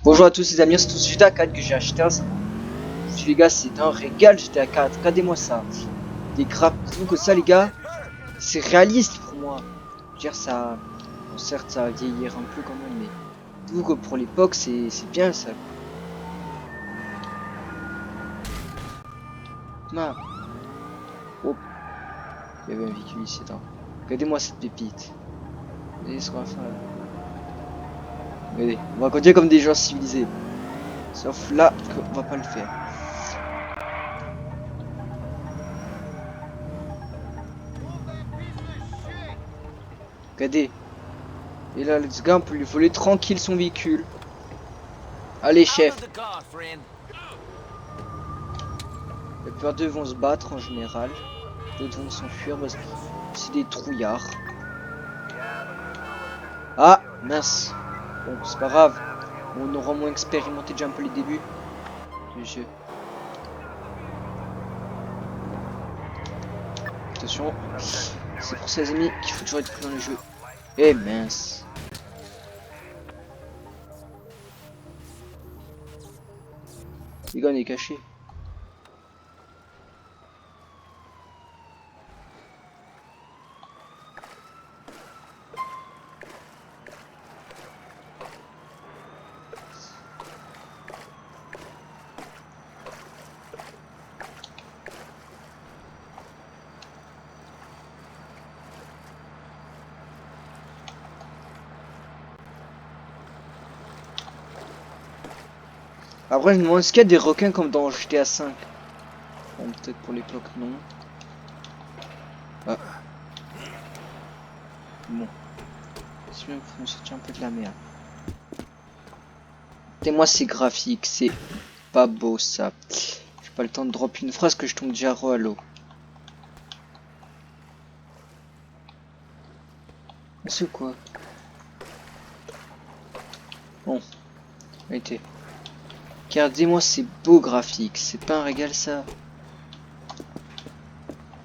Bonjour à tous les amis, c'est tout GTA 4 que j'ai acheté récemment. Les gars, c'est un régal GTA 4, regardez-moi ça. Des graphiques que ça les gars, c'est réaliste pour moi. Je veux dire ça, bon, certes ça va vieillir un peu quand même, mais tout que pour l'époque c'est bien ça. Ma, oh, il y avait un véhicule ici, attends. Regardez-moi cette pépite. Regardez ce qu'on va faire là. Regardez, on va conduire comme des gens civilisés. Sauf là, qu'on va pas le faire. Regardez. Et là, le gars, on peut lui voler tranquille son véhicule. Allez, chef. La plupart d'eux vont se battre en général. D'autres vont s'enfuir parce que c'est des trouillards. Ah, mince. Bon, c'est pas grave. On aura moins expérimenté déjà un peu les débuts du jeu. Attention. C'est pour ça les amis qu'il faut toujours être dans le jeu. Eh mince. Les gars, on est cachés. Après, je me demande, est-ce qu'il y a des requins comme dans GTA 5? Bon, peut-être pour l'époque, non. Ah. Bon. C'est bien pour nous sortir un peu de la merde. Et moi, c'est graphique, c'est pas beau ça. J'ai pas le temps de drop une phrase que je tombe déjà à l'eau. C'est quoi? Bon, arrêtez. Regardez-moi ces beaux graphiques, c'est pas un régal ça.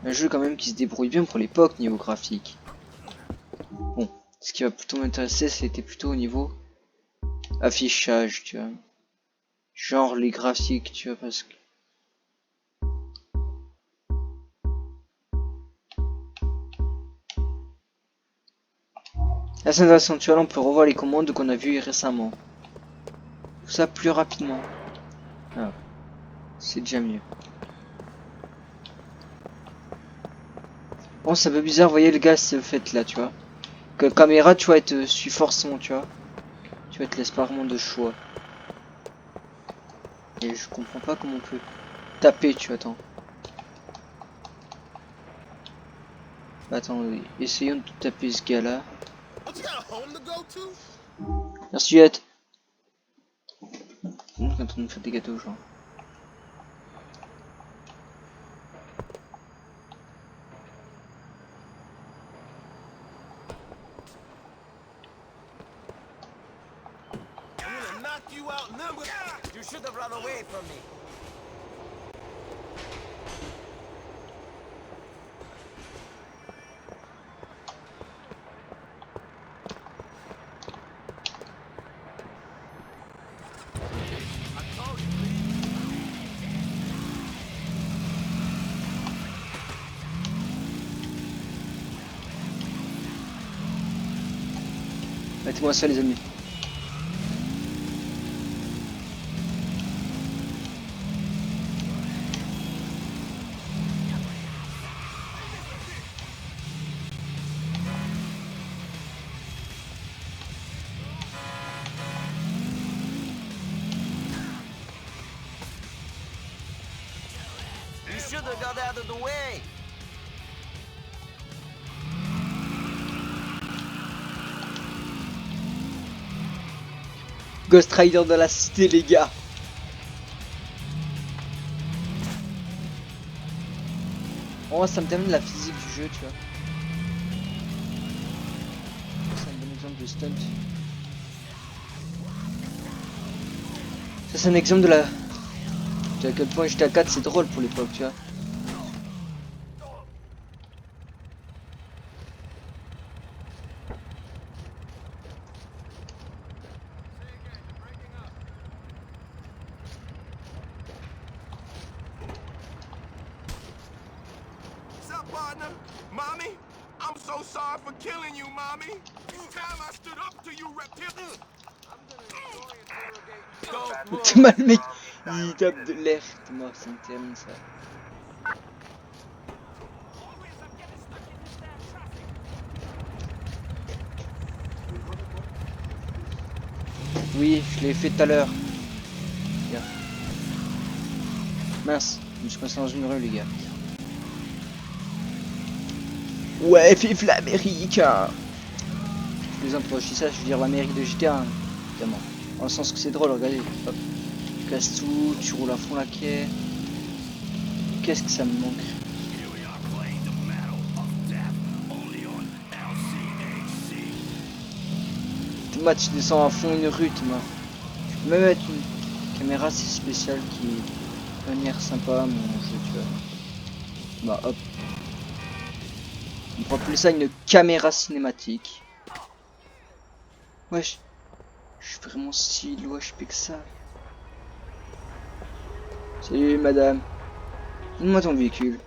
Un jeu quand même qui se débrouille bien pour l'époque niveau graphique. Bon, ce qui va plutôt m'intéresser, c'était plutôt au niveau affichage, tu vois. Genre les graphiques, tu vois, parce que... La scène accentuelle, on peut revoir les commandes qu'on a vues récemment. Tout ça plus rapidement. Ah, c'est déjà mieux. Bon, c'est un peu bizarre, vous voyez le gars, ce fait là, tu vois. Que caméra, tu vois, elle te suit forcément, tu vois. Tu vois, te laisse pas vraiment de choix. Et je comprends pas comment on peut taper, tu vois, attends. Attends, oui. Essayons de taper ce gars là. Merci Juliette. On est en train de faire des gâteaux, genre. Mettez-moi ça les amis. Should have got out of the way. Ghost Rider dans la cité les gars. Oh ça me termine la physique du jeu tu vois. C'est un bon exemple de stunt. Ça c'est un exemple de la... Tu vois à quel point GTA 4 c'est drôle pour l'époque tu vois. Mommy, I'm so sorry for killing you, mommy. It's time I stood up to you, reptilian. Thomas le mec, il tape de l'air. Thomas, c'est une termine ça. Oui, je l'ai fait tout à l'heure. Mince, je me suis passé dans une rue, les gars. Ouais, vive l'Amérique! Je plaisante pour ça, je veux dire l'Amérique de GTA, évidemment. Dans le sens que c'est drôle, regardez. Hop. Tu casses tout, tu roules à fond la quai. Qu'est-ce que ça me manque? Thomas, tu descends à fond une rue, Thomas. Tu peux même mettre une caméra assez spéciale qui peut venir sympa à mon jeu, tu vois. Bah hop. On pourrait appeler ça une caméra cinématique. Wesh. Je suis vraiment si HP que ça. Salut madame. Donne-moi ton véhicule.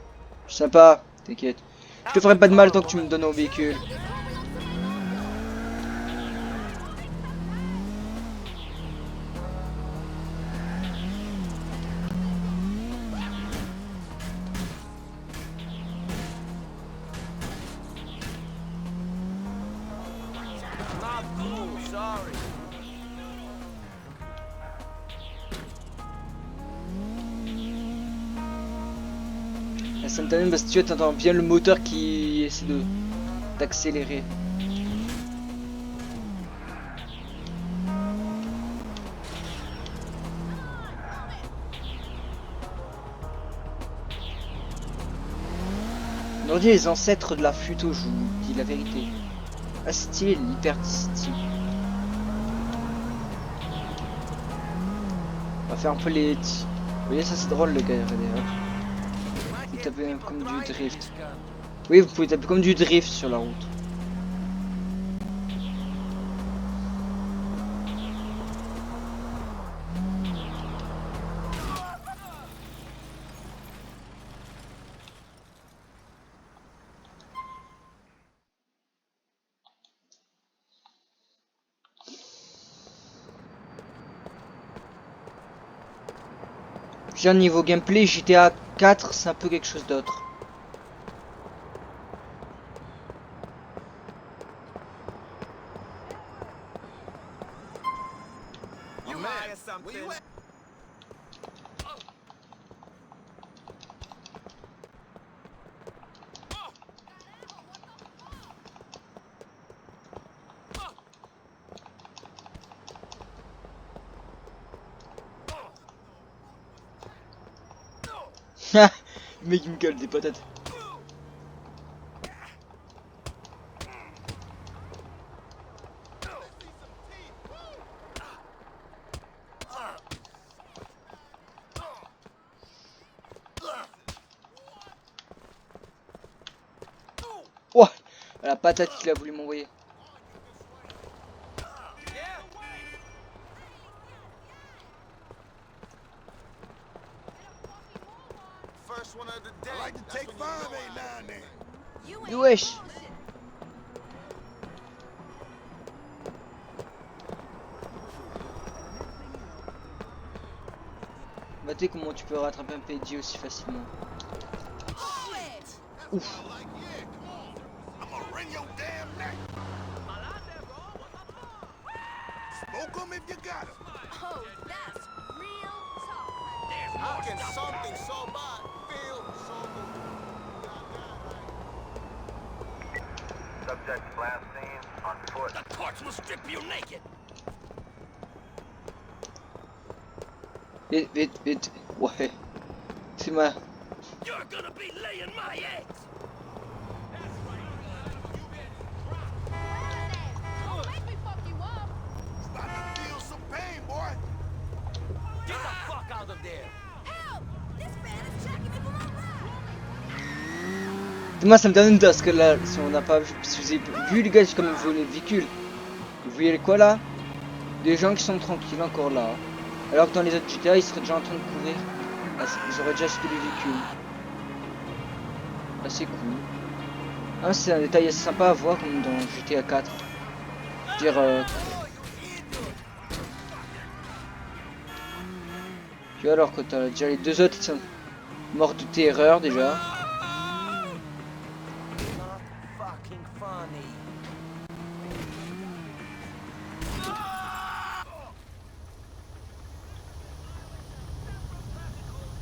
Je suis sympa, t'inquiète. Je te ferai pas de mal tant que tu me donnes ton véhicule. Ça me termine parce que tu vois, t'entends bien le moteur qui essaie de d'accélérer. On dirait les ancêtres de la flûte, je vous dis la vérité. Ah, style, hyper style. On va faire un peu les... Vous voyez, ça c'est drôle le gars, regardez. Vous tapez comme du drift. Oui, vous pouvez taper comme du drift sur la route. J'ai un niveau gameplay, GTA 4, c'est un peu quelque chose d'autre. Le mec il me gueule des patates. Oh, la patate qu'il a voulu m'envoyer. Wesh. Bah tu sais comment tu peux rattraper un PJ aussi facilement. Ouf. Subject last seen on foot. The courts will strip you naked. Vite, vite, vite. Ouais. C'est ma... You're gonna be laying my eggs. Get the fuck out of there. Moi ça me donne une parce que là, si on n'a pas vu, si vous avez vu les gars, j'ai quand même volé le véhicule. Vous voyez quoi là? Des gens qui sont tranquilles encore là. Alors que dans les autres GTA, ils seraient déjà en train de courir. Ah, ils auraient déjà acheté le véhicule. Ah, c'est cool. Ah, c'est un détail assez sympa à voir comme dans GTA 4. Je veux dire, tu vois, alors que t'as déjà les deux autres qui sont morts de tes erreurs déjà.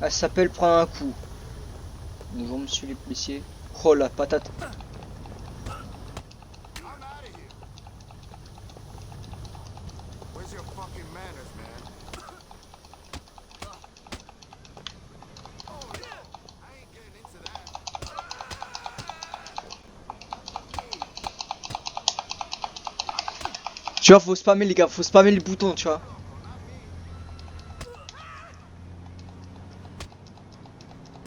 Elle s'appelle prendre un coup. Bonjour monsieur les policiers. Oh la patate. I'm out of here. Where's your fucking manners, man? Oh no, I ain't getting into that. Tu vois, faut spammer les gars, faut spammer les boutons, tu vois.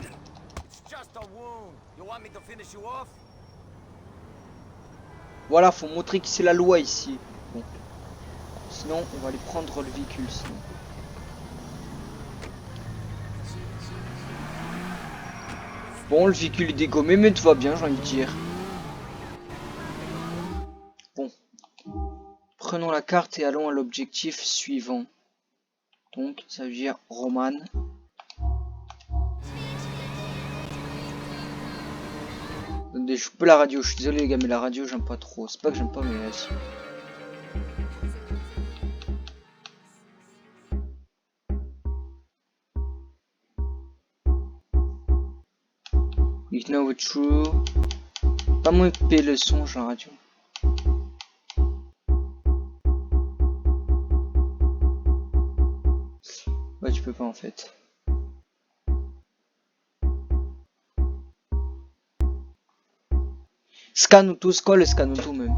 It's just a wound. You want me to finish you off? Voilà, faut montrer que c'est la loi ici. Bon. Sinon, on va aller prendre le véhicule, sinon. Bon, le véhicule est dégommé, mais tout va bien, j'ai envie de dire. Bon. Prenons la carte et allons à l'objectif suivant. Donc, ça veut dire Roman. Attendez, je coupe la radio, je suis désolé les gars, mais la radio j'aime pas trop. C'est pas que j'aime pas, mais vas-y. You know it's true. Pas moins couper le son, genre la radio. Ouais, tu peux pas en fait. Scanuto, c'est quoi le Scanuto même?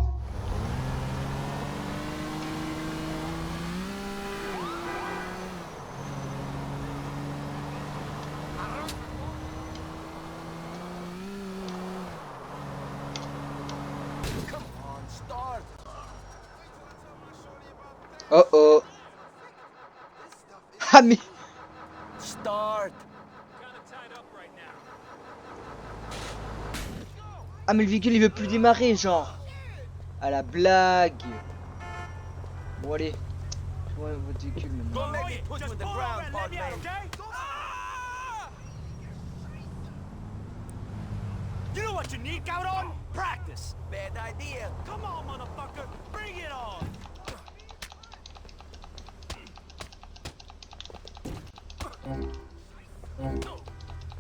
Come on, start. Oh oh. Ah mais. Start. Ah mais le véhicule il veut plus démarrer, genre. À la blague. Bon allez. Ouais, votre véhicule maintenant. Don't make me put you in the ground, bud man. You know what you need, Gauron? Practice. Bad idea. Come on, motherfucker. Bring it on.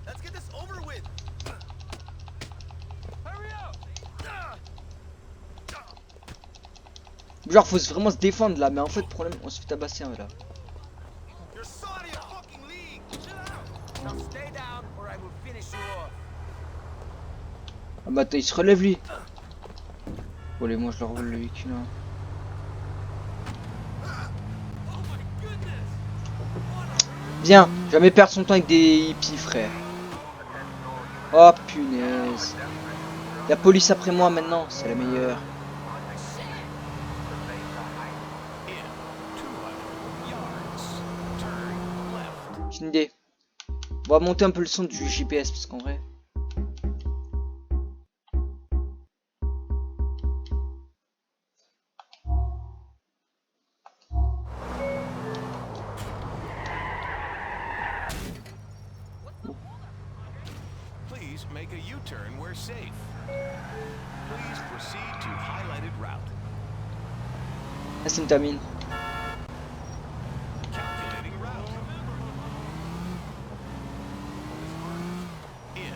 Let's get this over with. Hurry up. Genre faut vraiment se défendre là, mais en fait le problème on se fait tabasser là. You're sorry a fucking league. Chill out. Now stay down or I will finish you off. Ah bah attends, il se relève lui. Bon allez, moi je leur vole le véhicule hein. Viens, jamais perdre son temps avec des hippies frère. Oh punaise. La police après moi maintenant, c'est la meilleure. J'ai une idée. On va monter un peu le son du GPS parce qu'en vrai. Please make a U-turn where safe. Please proceed to highlighted route. Ah c'est une tamine. Calculating route. In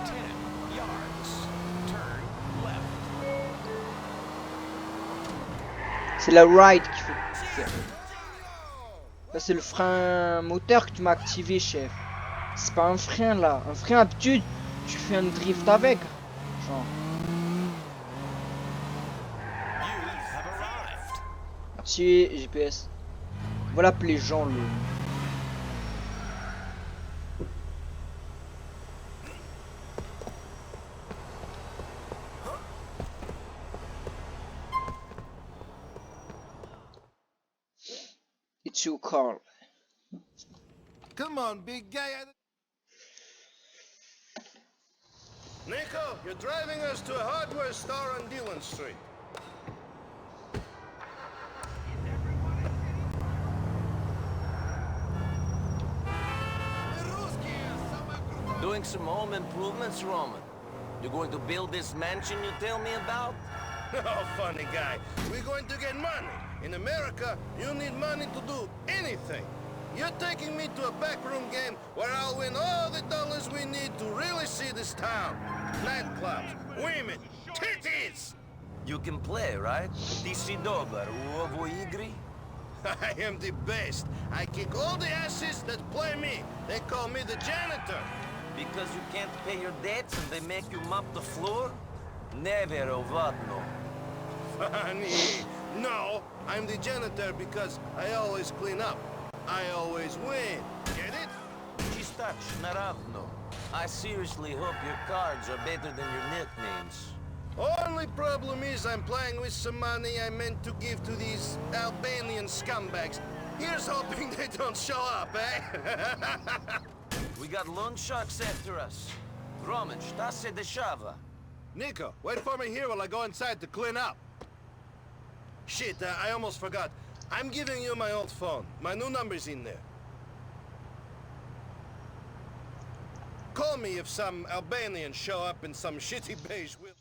10 yards. Turn left. C'est la ride qu'il faut faire. Là c'est le frein moteur que tu m'as activé chef. C'est pas un frein là. Un frein habitude, tu fais un drift avec. Genre. You have arrived. Merci GPS. Voilà appeler Jean le. It's you Carl. Come on, big guy. Nico, you're driving us to a hardware store on Dillon Street. Doing some home improvements, Roman. You're going to build this mansion you tell me about? Oh, funny guy. We're going to get money. In America, you need money to do anything. You're taking me to a backroom game where I'll win all the dollars we need to really see this town. Nightclubs, women, titties! You can play, right? Ti si dobar u ovoj igri? I am the best. I kick all the asses that play me. They call me the janitor. Because you can't pay your debts and they make you mop the floor? Never ovadno. Funny. No, I'm the janitor because I always clean up. I always win. Get it? Чистач, наравно. I seriously hope your cards are better than your nicknames. Only problem is I'm playing with some money I meant to give to these Albanian scumbags. Here's hoping they don't show up, eh? We got loan sharks after us. Roman, šta se dešava? Nico, wait for me here while I go inside to clean up. Shit, I almost forgot. I'm giving you my old phone. My new number's in there. Call me if some Albanians show up in some shitty beige wheel.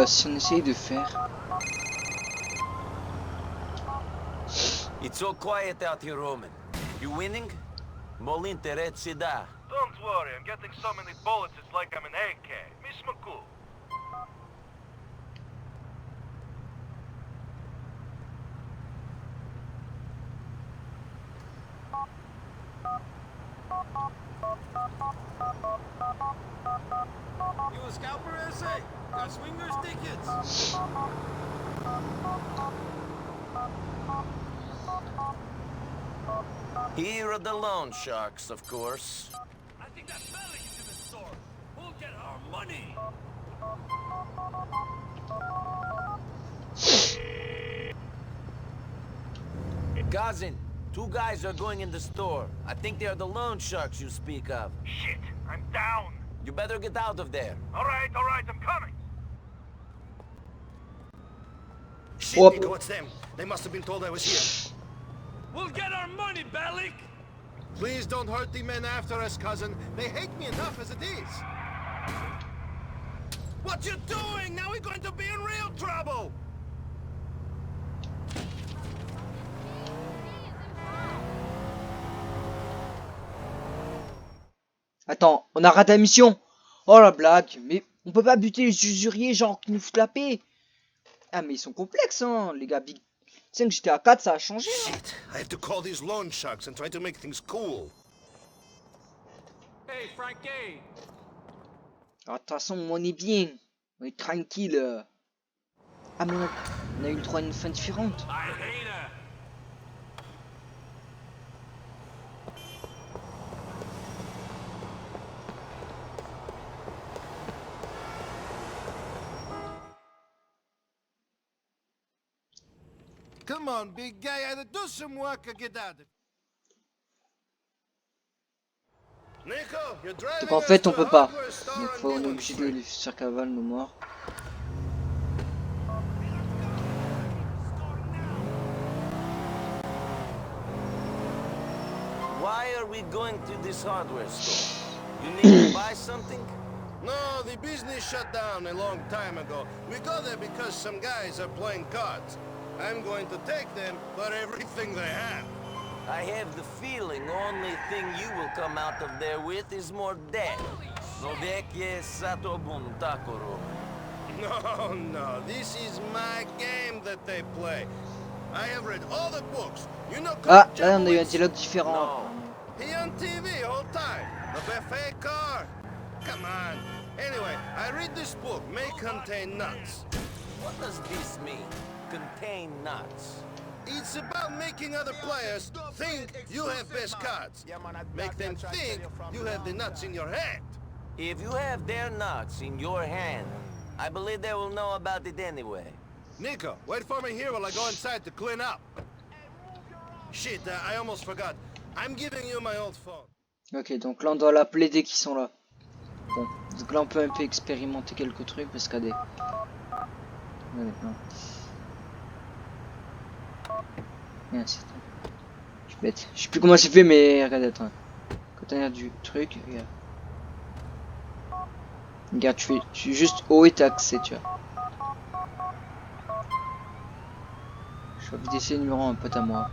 Si on essaye de faire... It's so quiet out here, Roman. You winning? Molinte reci da. Don't worry, I'm getting so many bullets it's like I'm an AK. Miss McCool. You a scalper, essay? Got swingers tickets. Here are the loan sharks, of course. I think that Bellic is in the store. We'll get our money. Cousin, two guys are going in the store. I think they are the loan sharks you speak of. Shit, I'm down. You better get out of there. All right, I'm coming. Shit, Whoop. Nico, it's them. They must have been told I was here. We'll get our money, Bellic. Please don't hurt the men after us, cousin. They hate me enough as it is. What you doing? Now we're going to be in real trouble. Attends, on a raté la mission. Oh la blague, mais on peut pas buter les usuriers genre qui nous foutent la paix. Ah mais ils sont complexes hein, les gars. Big... Tu sais que j'étais à 4, ça a changé. Hein. Shit, I have to call these loan sharks and try to make things cool. Hey, Frankie. Alors, de toute façon, on est bien. On est tranquille. Ah mais on a eu le droit à une fin différente. I hate her. Come on, big guy, either do some work or get out of it. Nico, you're driving Donc en us fait, on to a peut pas. hardware store Des on fois, on est Dillon obligé de Street. les faire cavale, nos morts. Why are we going to this hardware store? You need to buy something? No, the business shut down a long time ago. We go there because some guys are playing cards. I'm going to take them for everything they have. I have the feeling only thing you will come out of there with is more debt. No vecchie sato buntakoro. No, this is my game that they play. I have read all the books. You know, Ah, là on a eu un dialogue différent. No. he on TV all time. The buffet car. Come on. Anyway, I read this book. May contain nuts. What does this mean? Contain nuts. It's about making other players think you have best cards. Make them think you have the nuts in your hand. If you have their nuts in your hand, I believe they will know about it anyway. Nico, wait for me here while I go inside to clean up. Shit, I almost forgot. I'm giving you my old phone. Ok, donc là on doit l'appeler dès qu'ils sont là. Bon, donc là on peut un peu expérimenter quelques trucs parce qu'il y a des... Ouais, non. Ouais, c'est... Je suis bête. Je sais plus comment c'est fait mais regardez, attends. Contenir du truc, regarde. Regarde, tu fais juste haut et t'as accès, tu vois. Je vais vider ces numéros à un pote à moi.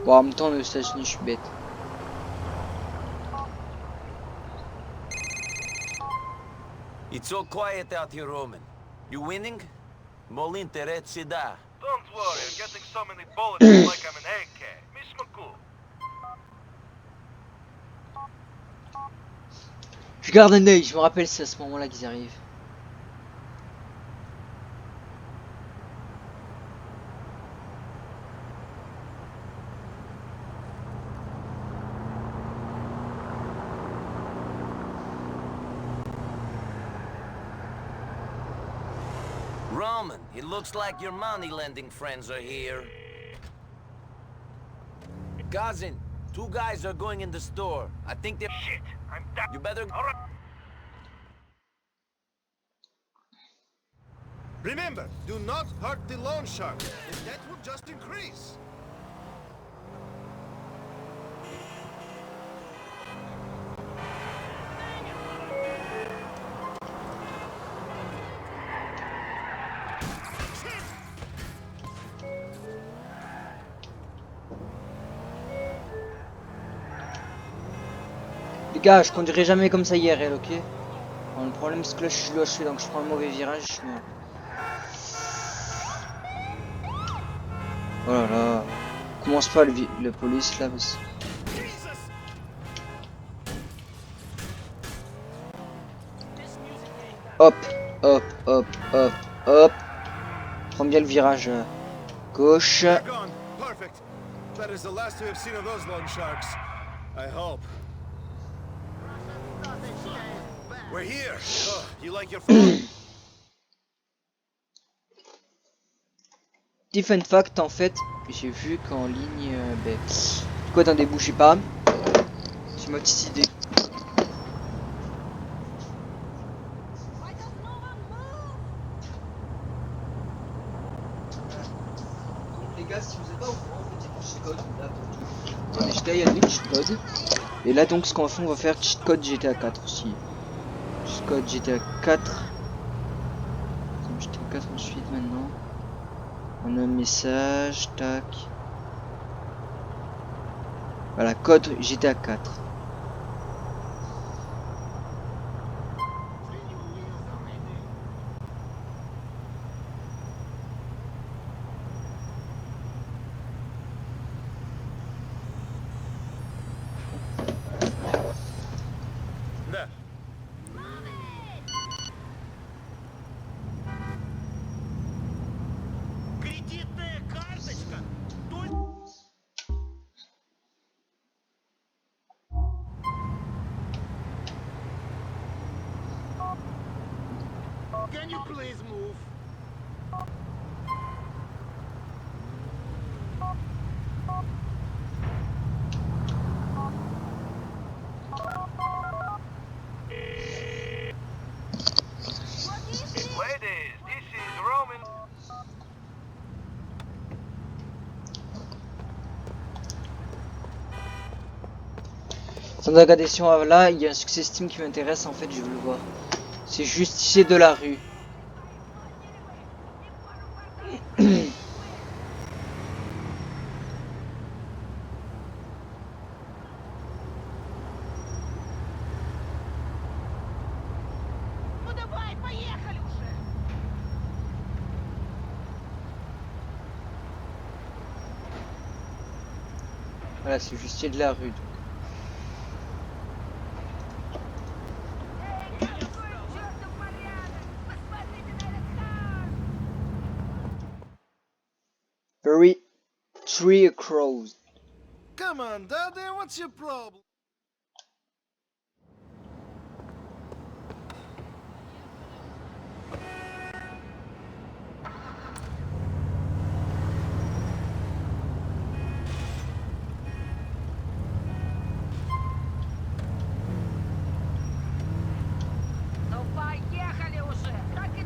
Bon, en même temps, aux États-Unis, je suis bête. It's so quiet out here, Roman. You winning? M'interessa da. Don't worry, I'm getting so many bullets like I'm an AK. Miss McCool. Je garde un œil, je me rappelle c'est à ce moment-là qu'ils arrivent. Roman, it looks like your money-lending friends are here. Cousin, two guys are going in the store. I think they're... Shit, I'm down. You better... Alright. Remember, do not hurt the loan shark. The debt will just increase. Les gars, je conduirai jamais comme ça IRL, ok? Bon, le problème c'est que là je suis lâché donc je prends le mauvais virage. Je suis mort. Oh là là. Commence pas le police là. Parce... Hop, hop, hop, hop, hop. Prends bien le virage gauche. They're gone. Perfect. That is the last we have seen of those loan sharks. I hope. We're here. Oh, you like your phone? Petit fun fact en fait, j'ai vu qu'en ligne, ben... Du coup attendez, bougez pas. J'ai ma petite idée. Donc les gars, si vous êtes pas au courant, en fait, il y a du cheat code là pour tout. Dans les GTA, il y a du cheat code. Et là donc ce qu'on va faire, on va faire cheat code GTA 4 aussi. Cheat code GTA 4. GTA 4 ensuite maintenant. On a un message, tac. Voilà, code GTA 4. There. Кредитная карточка. Can you please move? Ladies, this is Roman. Sans regarder si on va là, il y a un succès Steam qui m'intéresse en fait, je veux le voir. C'est juste ici de la rue. Voilà, c'est juste de la rue. Donc. Very tree crows. Come on, Daddy, what's your problem? Ну поехали уже! Так и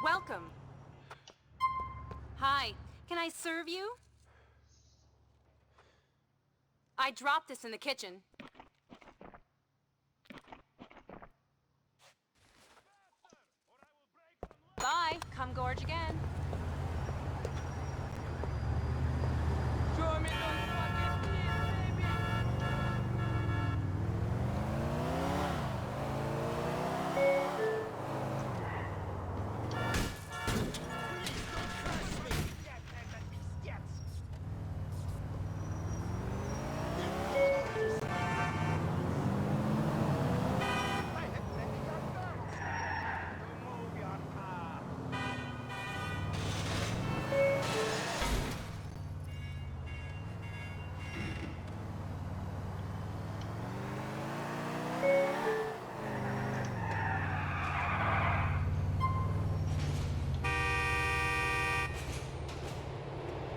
Welcome. Hi, can I serve you? I dropped this in the kitchen. Bye, come gorge again.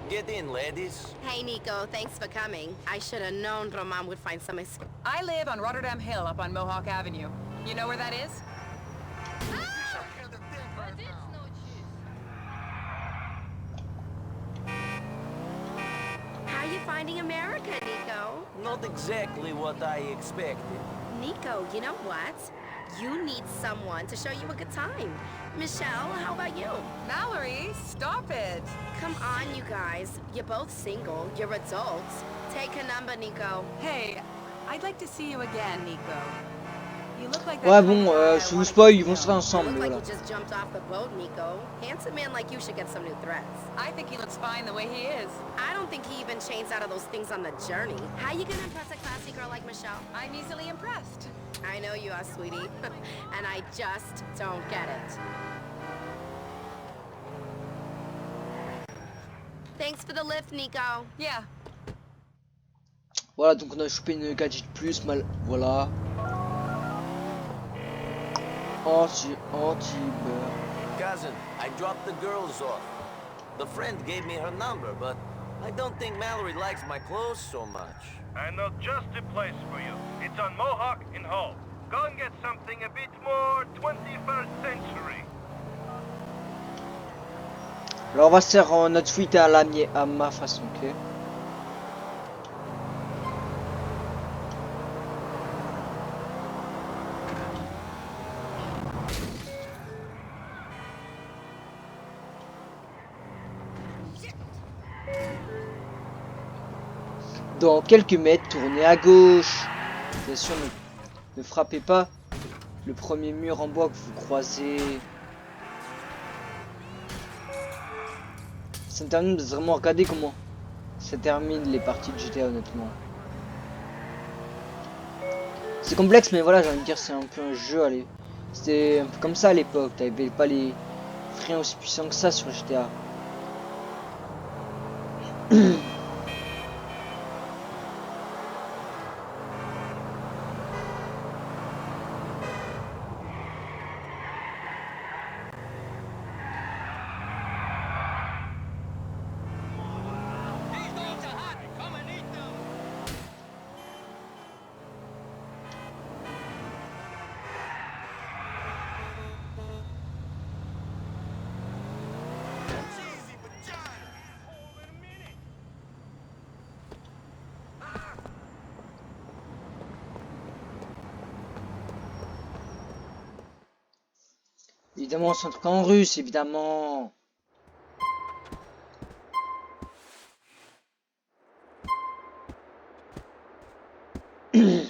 Get in, ladies. Hey, Nico, thanks for coming. I should have known Roman would find some escape. I live on Rotterdam Hill up on Mohawk Avenue. You know where that is? How you finding America, Nico? Not exactly what I expected. Nico, you know what? You need someone to show you a good time. Michelle, how about you? Mallory, stop it. Come on, you guys. You're both single. You're adults. Take a number, Nico. Hey, I'd like to see you again, Nico. You look like Ouais that bon, kind of guy I je vous wanna spoil, get ils vont to se know. faire You ensemble, look like voilà. you just jumped off the boat, Nico. Handsome man like you should get some new threats. I think he looks fine the way he is. I don't think he even changed out of those things on the journey. How you gonna impress a classy girl like Michelle? I'm easily impressed. I know you are, sweetie. And I just don't get it. Thanks for the lift, Nico. Yeah. Voilà, donc on a chopé une gadget de plus, voilà. Anti-beurre. Cousin, I dropped the girls off. The friend gave me her number, but I don't think Mallory likes my clothes so much. I know just the place for you. It's on Mohawk in Hull. Go and get something a bit more 21st century. Alors on va se faire notre suite à ma façon, ok. Dans quelques mètres, tournez à gauche. Bien sûr, ne frappez pas le premier mur en bois que vous croisez. Ça me termine de vraiment regarder comment ça termine les parties de GTA, honnêtement. C'est complexe, mais voilà, j'ai envie de dire, c'est un peu un jeu, allez. C'était un peu comme ça à l'époque, t'avais pas les freins aussi puissants que ça sur GTA. Évidemment, c'est un truc en russe, évidemment. Good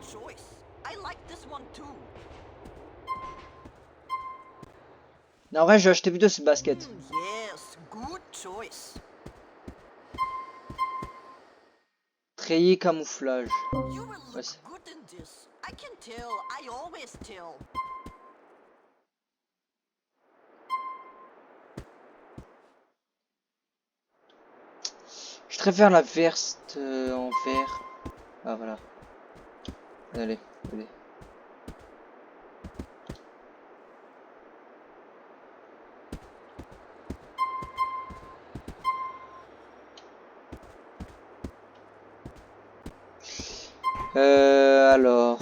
choice. I like this one too. Non, en vrai, j'ai acheté plutôt cette basket. Yes, good choice. Treillis camouflage. You will Ouais, look c'est- good in this. I can tell. I always tell. Je préfère la veste en vert. Ah, voilà. Allez, allez. Alors.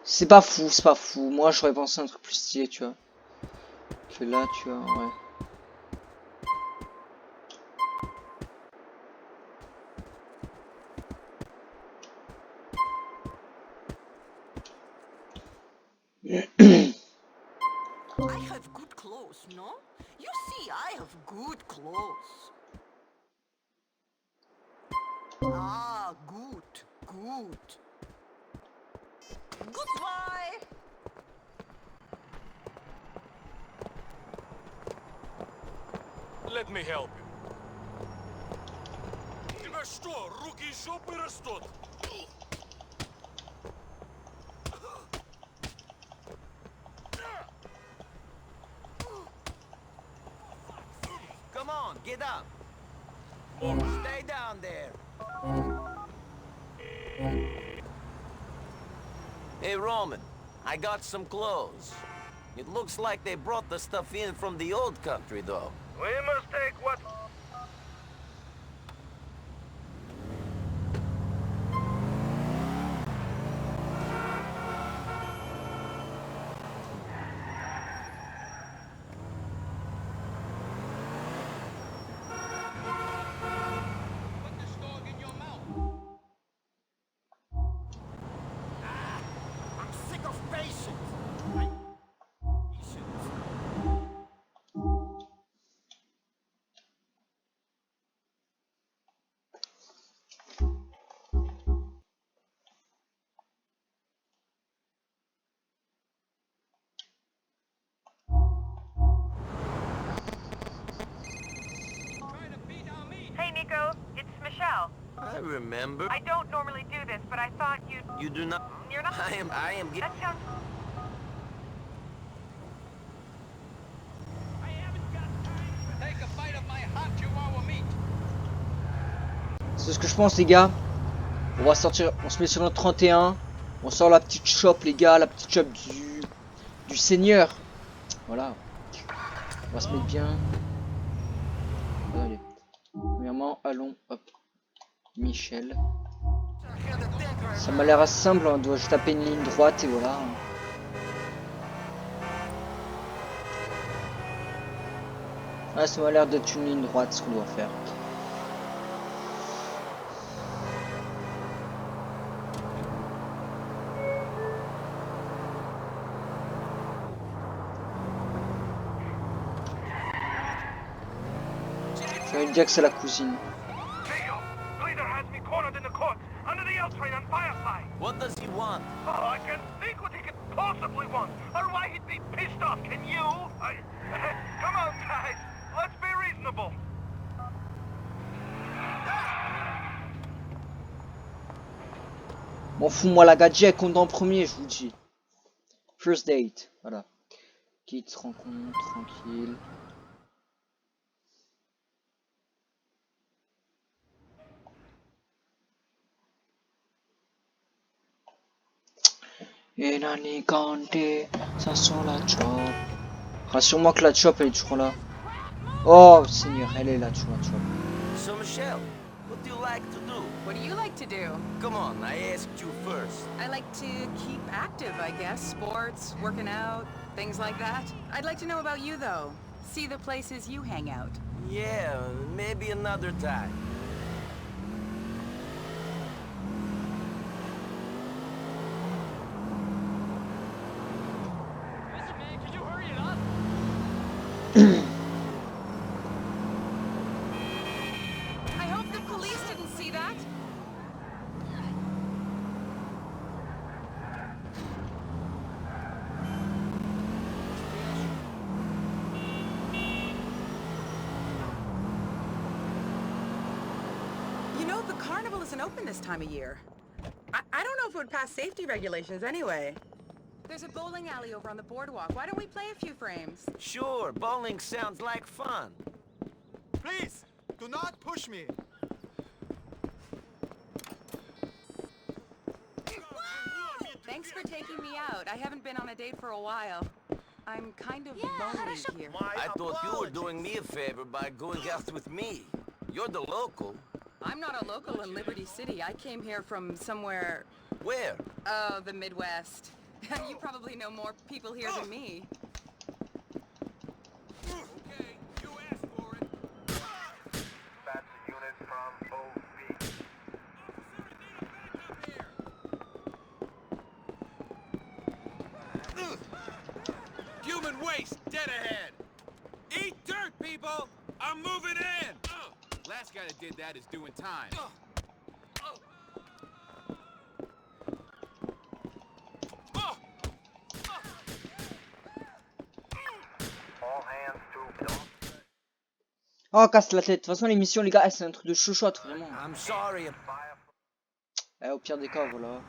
C'est pas fou, c'est pas fou. Moi, j'aurais pensé à un truc plus stylé, tu vois. Que là, tu vois, ouais. I have good clothes, no? You see, I have good clothes. Ah, good, good. Goodbye. Let me help you. Тебя что, руки и жопы растут? Come on, get up. Stay down there. Hey, Roman, I got some clothes. It looks like they brought the stuff in from the old country, though. We must take what... I'm sick of patience. Hey, Nico. It's Michelle. I remember. I don't normally do this, but I thought you'd... You do not. You're not... I am. That sounds... I haven't got time to take a bite of my hot chihuahua meat. C'est ce que je pense, les gars. On va sortir, on se met sur notre 31. On sort la petite shop, les gars, la petite shop du seigneur. Voilà. On va se mettre bien. Allez. Premièrement, allons, hop. Michel. Ça m'a l'air assez simple, on doit juste taper une ligne droite et voilà. Ouais, ça m'a l'air d'être une ligne droite ce qu'on doit faire. Ça veut dire que c'est la cousine. Theo, Leader has me cornered in the court, under the L train on Firefly. What does he want? Oh, I can't think what he could possibly want, or why he'd be pissed off, can you? Come on, guys, let's be reasonable. M'en fous, moi la gadget compte en premier, je vous dis. First date, voilà. Quitte, rencontre, tranquille. Et Nani Kanté, ça sent la chop. Rassure-moi que la chop elle est toujours là. Oh Seigneur, elle est là toujours la chop. So, Michelle, what do you like to do? What do you like to do? Come on, I asked you first. I like to keep active, I guess. Sports, working out, things like that. I'd like to know about you, though. See the places you hang out. Yeah, maybe another time. Listen, man, can you hurry it up? I hope the police didn't see that. You know, the carnival isn't open this time of year. I don't know if it would pass safety regulations anyway. There's a bowling alley over on the boardwalk. Why don't we play a few frames? Sure, bowling sounds like fun. Please, do not push me. Thanks for taking me out. I haven't been on a date for a while. I'm kind of lonely here. I thought you were doing me a favor by going out with me. You're the local. I'm not a local in Liberty City. I came here from somewhere... Where? Oh, the Midwest. You probably know more people here than me. Okay, you asked for it. That's a unit from OB. Human waste, dead ahead. Eat dirt, people. I'm moving in. Last guy that did that is doing time. All hands to Oh, casse la tête. De toute façon, l'émission, les gars, c'est un truc de chouchotte, vraiment. I'm sorry. Au pire des cas, voilà.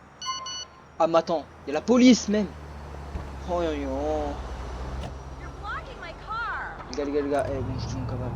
Ah, mais attends, il y a la police, même. Oh, yo, yo. You're blocking my car. Les gars, eh, bon, je suis mon cavale.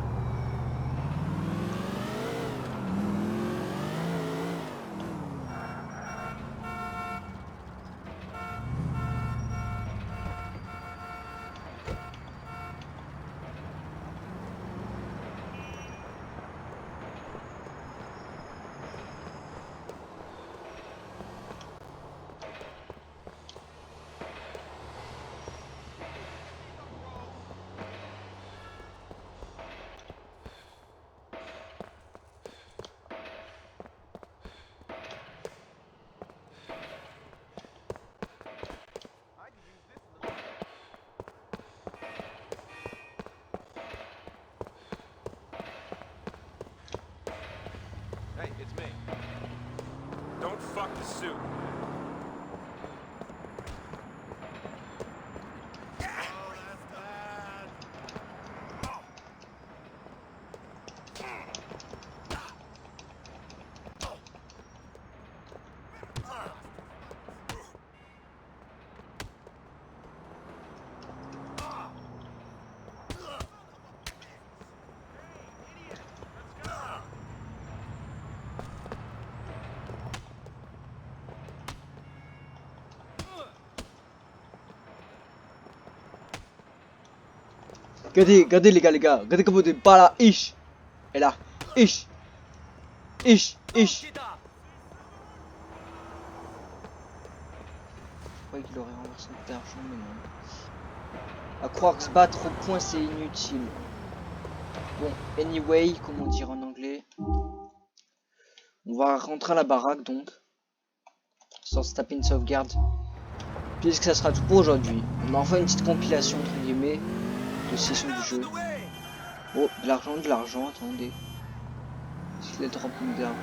Hey, it's me. Don't fuck the suit. Regardez les gars, regardez comme vous êtes pas là, ish. Et là, ish. Ish. Je croyais qu'il aurait renversé d'argent, mais non. À croire que se battre au point c'est inutile. Bon, anyway, comment dire en anglais. On va rentrer à la baraque donc. Sans se taper une sauvegarde. Puisque ça sera tout pour aujourd'hui. On a enfin une petite compilation entre guillemets de sessions du jeu. Oh, de l'argent, attendez. S'il a drop de l'argent.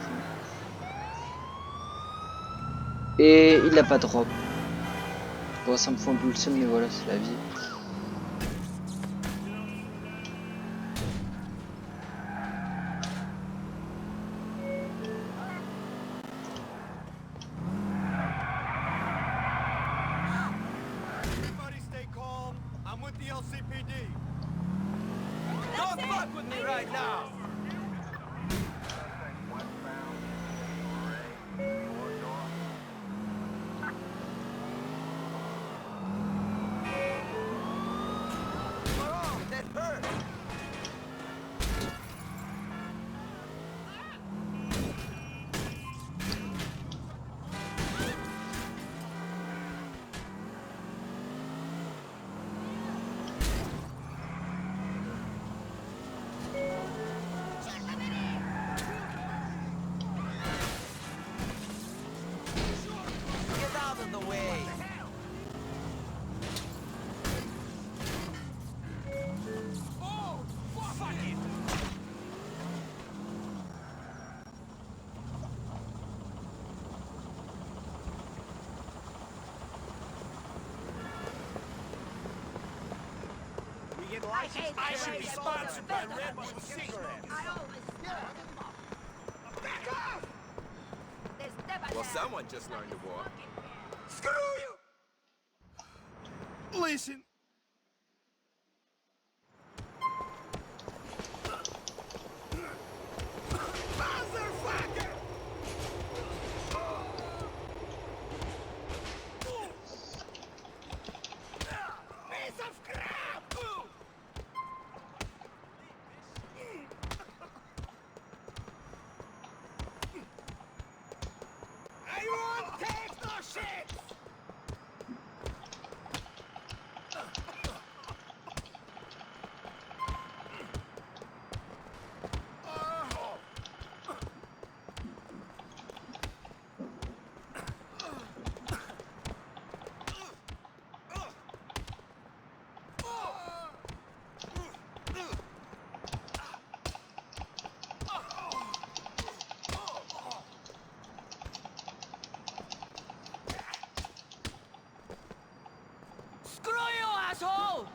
Et il n'a pas drop. Bon, ça me fout un peu le seum, mais voilà, c'est la vie. Everybody stay calm. I'm with the LCPD. Don't fuck with me right now. That hurt. fucking license. I should be sponsored by Redwood Cigarettes. Back off! Well, someone just learned to walk. Screw you! Listen. Motherfucker! Piece of crap! I won't take no shit! Screw you, asshole!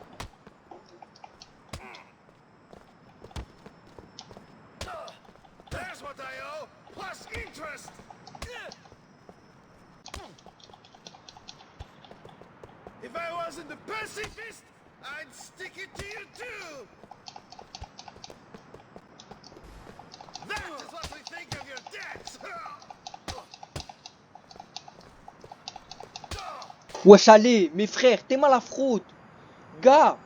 There's what I owe, plus interest! If I wasn't a pacifist, I'd stick it to you too! That is what we think of your debts! Wesh, allez, mes frères, t'es mal à fraude. Gars,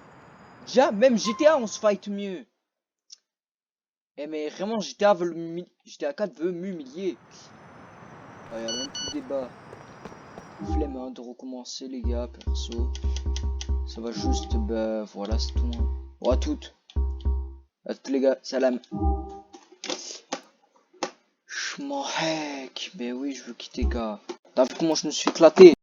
déjà, même GTA, on se fight mieux. Eh, mais vraiment, GTA 4 veut m'humilier. Ah, y'a même plus de débat. Flemme hein, de recommencer, les gars, perso. Ça va juste, bah, voilà, c'est tout. Hein. Bon, à toutes. À toutes, les gars, salam. J'm'en heck. Ben oui, je veux quitter, gars. T'as vu comment je me suis éclaté?